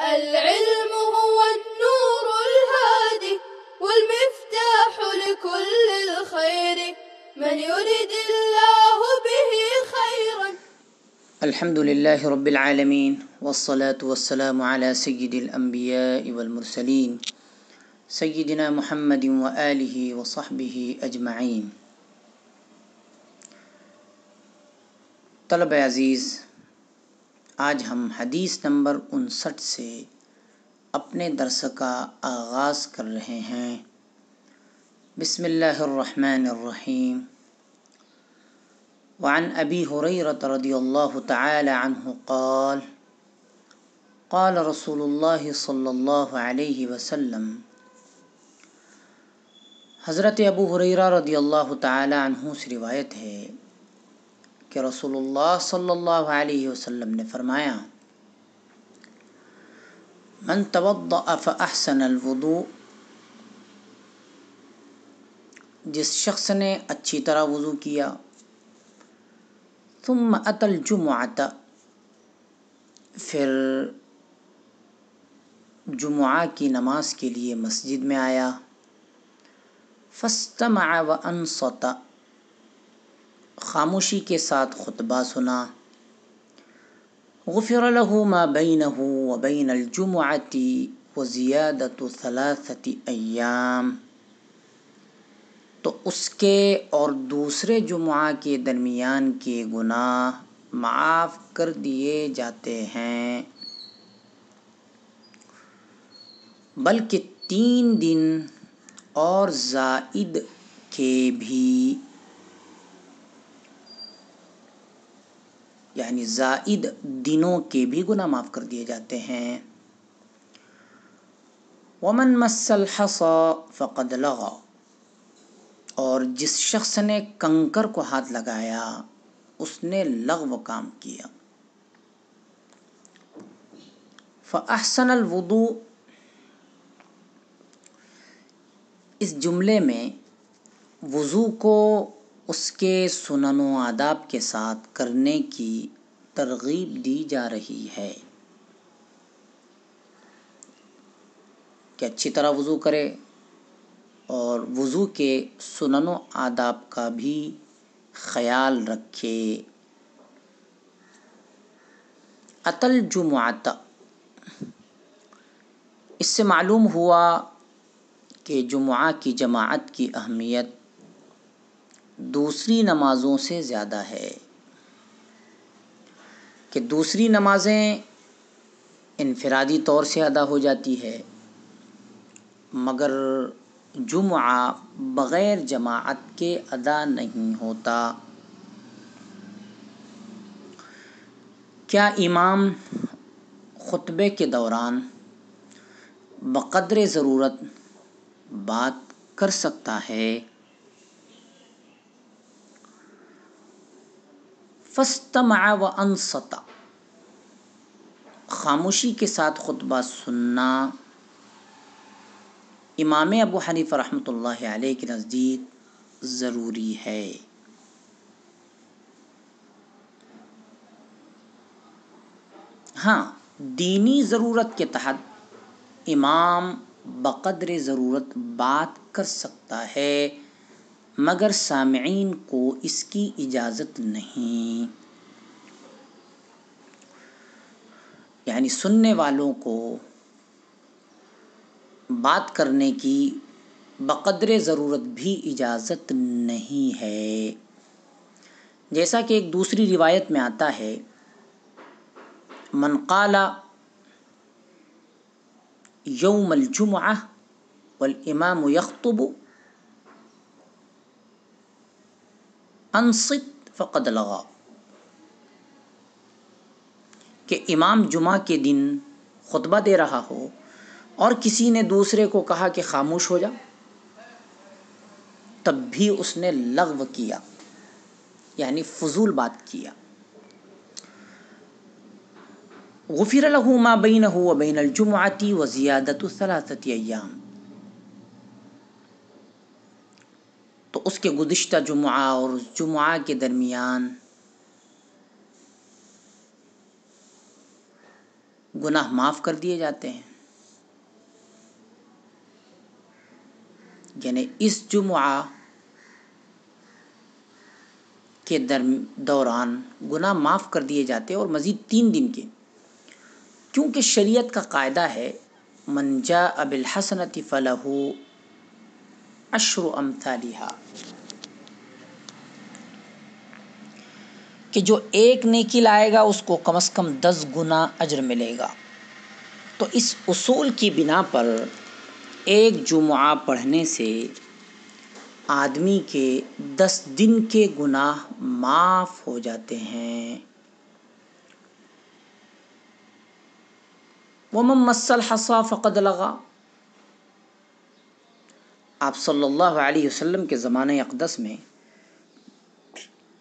العلم هو النور الهادي والمفتاح لكل الخير من يرد الله به خيرا. الحمد لله رب العالمين والصلاة والسلام على سيد الأنبياء والمرسلين سيدنا محمد وآله وصحبه أجمعين. طلب عزیز، آج ہم حدیث نمبر 59 سے اپنے درس کا آغاز کر رہے ہیں. بسم اللہ الرحمن الرحیم. وعن ابی ہریرہ رضی اللہ تعالی عنہ قال قال رسول اللہ صلی اللہ علیہ وسلم. حضرت ابو ہریرہ رضی اللہ تعالی عنہ سے روایت ہے کہ رسول اللہ صلی اللہ علیہ وسلم نے فرمایا: من توضأ فأحسن الوضوء، جس شخص نے اچھی طرح وضو کیا، ثم أتى الجمعة، پھر جمعہ کی نماز کے لیے مسجد میں آیا، فاستمع وانصت، خاموشی کے ساتھ خطبہ سنا، غفر له ما بينه وبين الجمعة وزيادة 3 أيام، تو اس کے اور دوسرے جمعہ کے درمیان کے گناہ معاف کر دیے جاتے ہیں، بلکہ 3 دن اور زائد کے بھی، یعنی زائد دنوں کے بھی گناہ معاف کر دیے جاتے ہیں. ومن مس الحصى فقد لغى، اور جس شخص نے کنکر کو ہاتھ لگایا اس نے لغو کام کیا. فاحسن الوضوء، اس جملے میں وضو کو اس کے سنن و آداب کے ساتھ کرنے کی ترغیب دی جا رہی ہے کہ اچھی طرح وضو کرے اور وضو کے سنن و آداب کا بھی خیال رکھے. اتل جمعۃ، اس سے معلوم ہوا کہ جمعہ کی جماعت کی اہمیت دوسری نمازوں سے زیادہ ہے، کہ دوسری نمازیں انفرادی طور سے ادا ہو جاتی ہے، مگر جمعہ بغیر جماعت کے ادا نہیں ہوتا. کیا امام خطبے کے دوران بقدر ضرورت بات کر سکتا ہے؟ فاستمع وانصت، خاموشی کے ساتھ خطبہ سننا امام ابو حنیفہ رحمۃ اللہ علیہ کے نزدیک ضروری ہے. ہاں، دینی ضرورت کے تحت امام بقدر ضرورت بات کر سکتا ہے، مگر سامعین کو اس کی اجازت نہیں، یعنی سننے والوں کو بات کرنے کی بقدر ضرورت بھی اجازت نہیں ہے. جیسا کہ ایک دوسری روایت میں آتا ہے: من قال یوم الجمعہ والامام یخطب انصت فقد لغى، کہ امام جمعہ کے دن خطبہ دے رہا ہو اور کسی نے دوسرے کو کہا کہ خاموش ہو جا، تب بھی اس نے لغو کیا، یعنی فضول بات کیا. غفر له ما بینه وبین الجمعة وزیادة 3 أيام، تو اس کے گزشتہ جمعہ اور جمعہ کے درمیان گناہ معاف کر دیے جاتے ہیں. یعنی اس جمعہ کے دوران گناہ معاف کر دیے جاتے ہیں اور مزید 3 دن کے. کیونکہ شریعت کا قاعدہ ہے من جاء بالحسنۃ فلہ عشر امثالھا، کہ جو ایک نیکی لائے گا اس کو کم از کم 10 گنا اجر ملے گا. تو اس اصول کی بنا پر ایک جمعہ پڑھنے سے آدمی کے 10 دن کے گناہ معاف ہو جاتے ہیں. وَمَن مَّسَّ الْحَصَىٰ فَقَدْ لَغَا. آپ صلی اللہ علیہ وسلم کے زمانۂ اقدس میں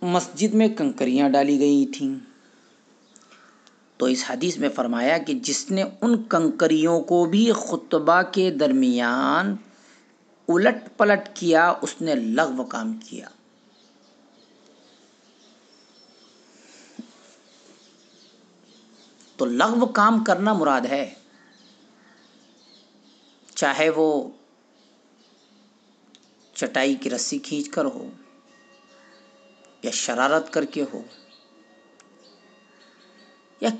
مسجد میں کنکریاں ڈالی گئی تھیں، تو اس حدیث میں فرمایا کہ جس نے ان کنکریوں کو بھی خطبہ کے درمیان الٹ پلٹ کیا اس نے لغو کام کیا. تو لغو کام کرنا مراد ہے، چاہے وہ چٹائی کی رسی کھینچ کر ہو یا شرارت کر کے ہو یا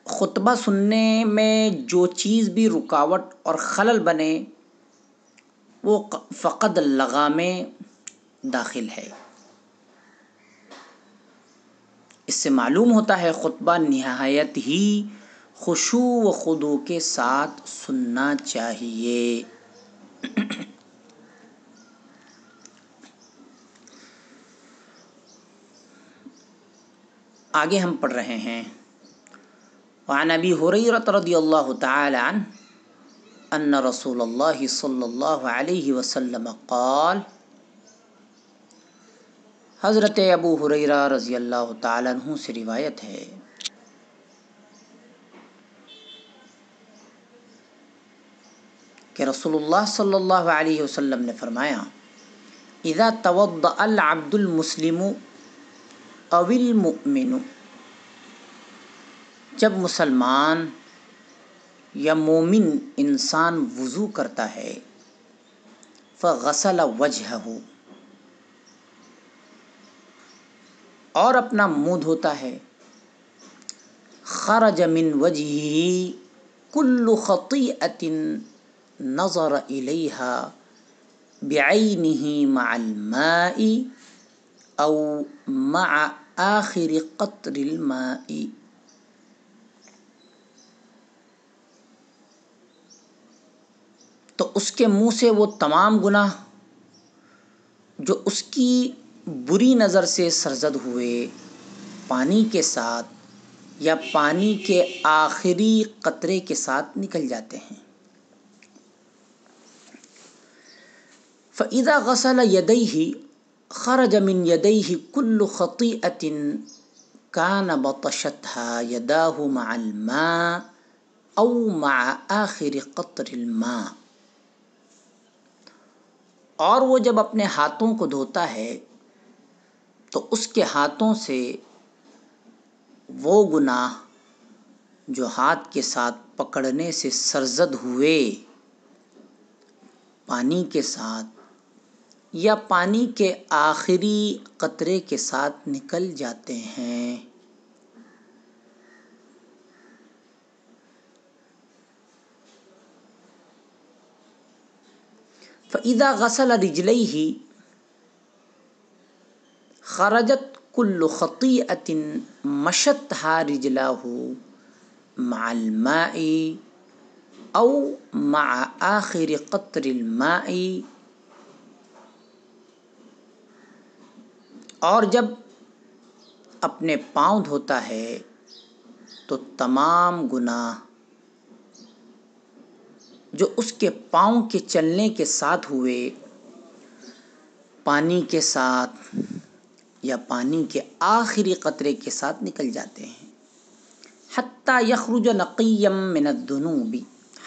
خطبہ سننے میں جو چیز بھی رکاوٹ اور خلل بنے وہ فقد لغا میں داخل ہے. اس سے معلوم ہوتا ہے خطبہ نہایت ہی خشوع و خضوع کے ساتھ سننا چاہیے. آگے ہم پڑھ رہے ہیں وعن ابی ہریرہ رضی اللہ تعالی عنہ ان رسول اللہ صلی اللہ علیہ وسلم قال. حضرت ابو ہریرہ رضی اللہ تعالی عنہ سے روایت ہے کہ رسول اللہ صلی اللہ علیہ وسلم نے فرمایا اذا توضأ العبد المسلم او المؤمن، جب مسلمان یا مومن انسان وضو کرتا ہے فغسل وجہہ، اور اپنا منہ دھوتا ہے، خرج من وجہہ کل خطیئۃ نظر الیہا بعینہ مع الماء او مع آخر قطر الماء. تو اس کے منہ سے وہ تمام گناہ جو اس کی بری نظر سے سرزد ہوئے پانی کے ساتھ یا پانی کے آخری قطرے کے ساتھ نکل جاتے ہیں. فَإِذَا غَسَلَ يَدَيْهِ خَرَجَ مِنْ يَدَيْهِ كُلُّ خَطِيئَةٍ كَانَ بَطَشَتْهَا يَدَاهُ مَعَ الْمَاءِ أَوْ مَعَ آخِرِ قَطْرِ الْمَاءِ. اور وہ جب اپنے ہاتھوں کو دھوتا ہے تو اس کے ہاتھوں سے وہ گناہ جو ہاتھ کے ساتھ پکڑنے سے سرزد ہوئے پانی کے ساتھ یا پانی کے آخری قطرے کے ساتھ نکل جاتے ہیں. فَإِذَا غَسَلَ رِجْلَيْهِ خرجت كل خطيئة مشتها رجلاه مع الماء او مع آخر قطر الماء. اور جب اپنے پاؤں دھوتا ہے تو تمام گناہ جو اس کے پاؤں کے چلنے کے ساتھ ہوئے پانی کے ساتھ یا پانی کے آخری قطرے کے ساتھ نکل جاتے ہیں. حتیٰ یخرج نقیا من الذنوب،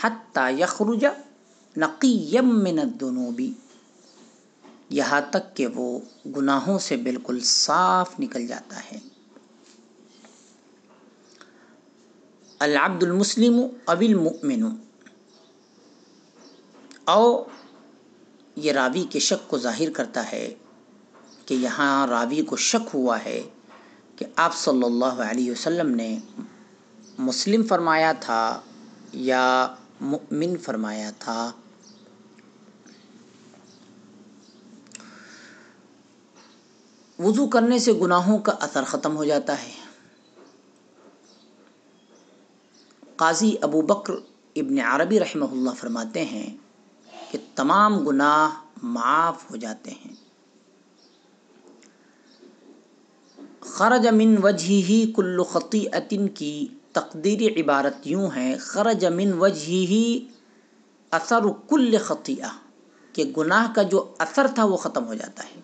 حتیٰ یخرج نقیا من الذنوب، یہاں تک کہ وہ گناہوں سے بالکل صاف نکل جاتا ہے. العبد المسلم او المؤمن، او یہ راوی کے شک کو ظاہر کرتا ہے کہ یہاں راوی کو شک ہوا ہے کہ آپ صلی اللہ علیہ وسلم نے مسلم فرمایا تھا یا مؤمن فرمایا تھا۔ وضو کرنے سے گناہوں کا اثر ختم ہو جاتا ہے۔ قاضی ابو بکر ابن عربی رحمہ اللہ فرماتے ہیں کہ تمام گناہ معاف ہو جاتے ہیں۔ خرج من وجہہ کل خطیئۃ کی تقدیری عبارت یوں ہے، خرج من وجہہ اثر کل خطیئہ، کہ گناہ کا جو اثر تھا وہ ختم ہو جاتا ہے۔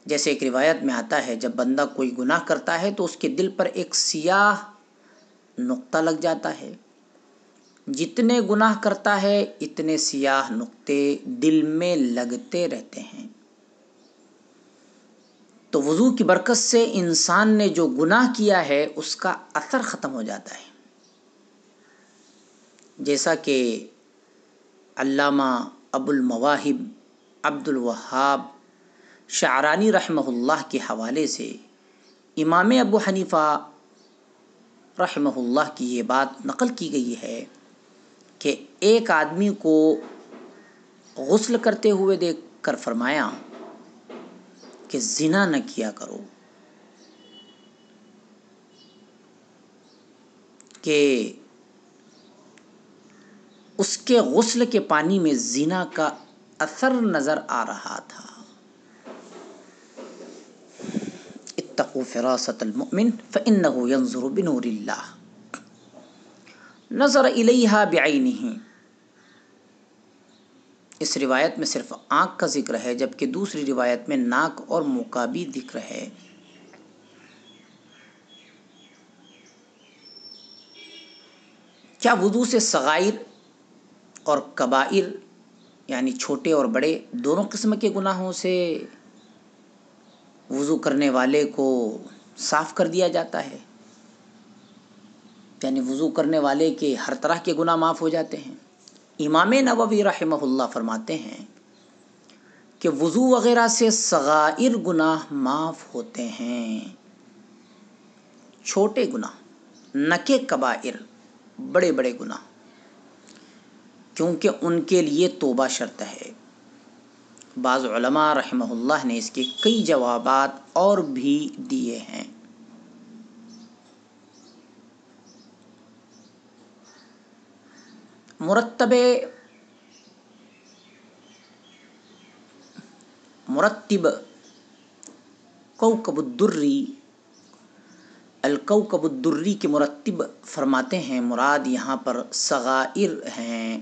جیسے ایک روایت میں آتا ہے جب بندہ کوئی گناہ کرتا ہے تو اس کے دل پر ایک سیاہ نقطہ لگ جاتا ہے، جتنے گناہ کرتا ہے اتنے سیاہ نقطے دل میں لگتے رہتے ہیں۔ تو وضو کی برکت سے انسان نے جو گناہ کیا ہے اس کا اثر ختم ہو جاتا ہے۔ جیسا کہ علامہ ابو المواہب عبد الوہاب شعرانی رحمہ اللہ کے حوالے سے امام ابو حنیفہ رحمہ اللہ کی یہ بات نقل کی گئی ہے کہ ایک آدمی کو غسل کرتے ہوئے دیکھ کر فرمایا کہ زنا نہ کیا کرو، کہ اس کے غسل کے پانی میں زنا کا اثر نظر آ رہا تھا۔ اتقوا فراست المؤمن فإنه ينظر بنور اللہ، نظر الیہا بعینہ۔ اس روایت میں صرف آنکھ کا ذکر ہے، جبکہ دوسری روایت میں ناک اور منہ کا بھی ذکر ہے۔ کیا وضو سے صغائر اور کبائر یعنی چھوٹے اور بڑے دونوں قسم کے گناہوں سے وضو کرنے والے کو صاف کر دیا جاتا ہے؟ یعنی وضو کرنے والے کے ہر طرح کے گناہ معاف ہو جاتے ہیں؟ امام نووی رحمہ اللہ فرماتے ہیں کہ وضو وغیرہ سے صغائر گناہ معاف ہوتے ہیں، چھوٹے گناہ نہ کہ کبائر، بڑے بڑے گناہ، کیونکہ ان کے لیے توبہ شرط ہے۔ بعض علماء رحمہ اللہ نے اس کے کئی جوابات اور بھی دیے ہیں۔ مرتب کوكب الدری، الکوكب الدری کے مرتب فرماتے ہیں مراد یہاں پر صغائر ہیں،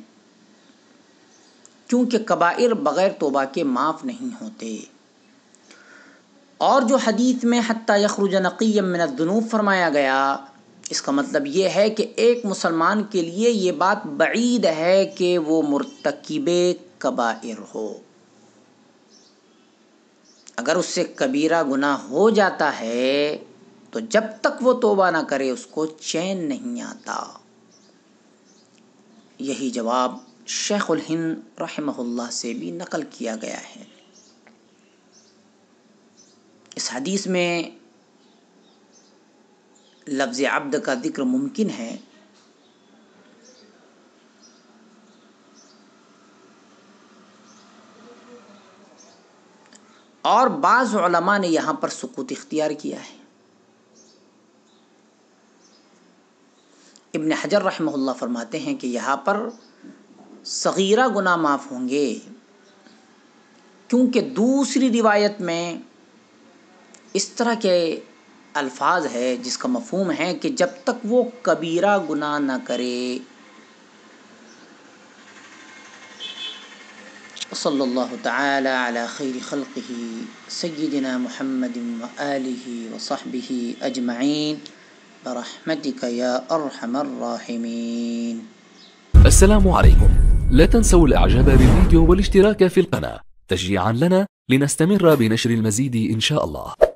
کیونکہ کبائر بغیر توبہ کے معاف نہیں ہوتے۔ اور جو حدیث میں حتی یخرج نقیا من الذنوب فرمایا گیا، اس کا مطلب یہ ہے کہ ایک مسلمان کے لیے یہ بات بعید ہے کہ وہ مرتکب کبائر ہو۔ اگر اس سے کبیرہ گناہ ہو جاتا ہے تو جب تک وہ توبہ نہ کرے اس کو چین نہیں آتا۔ یہی جواب شیخ الہند رحمہ اللہ سے بھی نقل کیا گیا ہے۔ اس حدیث میں لفظ عبد کا ذکر ممکن ہے، اور بعض علماء نے یہاں پر سکوت اختیار کیا ہے۔ ابن حجر رحمہ اللہ فرماتے ہیں کہ یہاں پر صغیرہ گناہ معاف ہوں گے، کیونکہ دوسری روایت میں اس طرح کے الفاظ ہے جس کا مفہوم ہے کہ جب تک وہ کبیرہ گناہ نہ کرے۔ صلی اللہ تعالی علی خیر خلقہ سیدنا محمد وآلہ وصحبہ اجمعین برحمتک یا ارحم الراحمین۔ السلام عليكم، لا تنسوا الاعجاب بالفيديو والاشتراك في القناة تشجيعا لنا لنستمر بنشر المزيد إن شاء الله.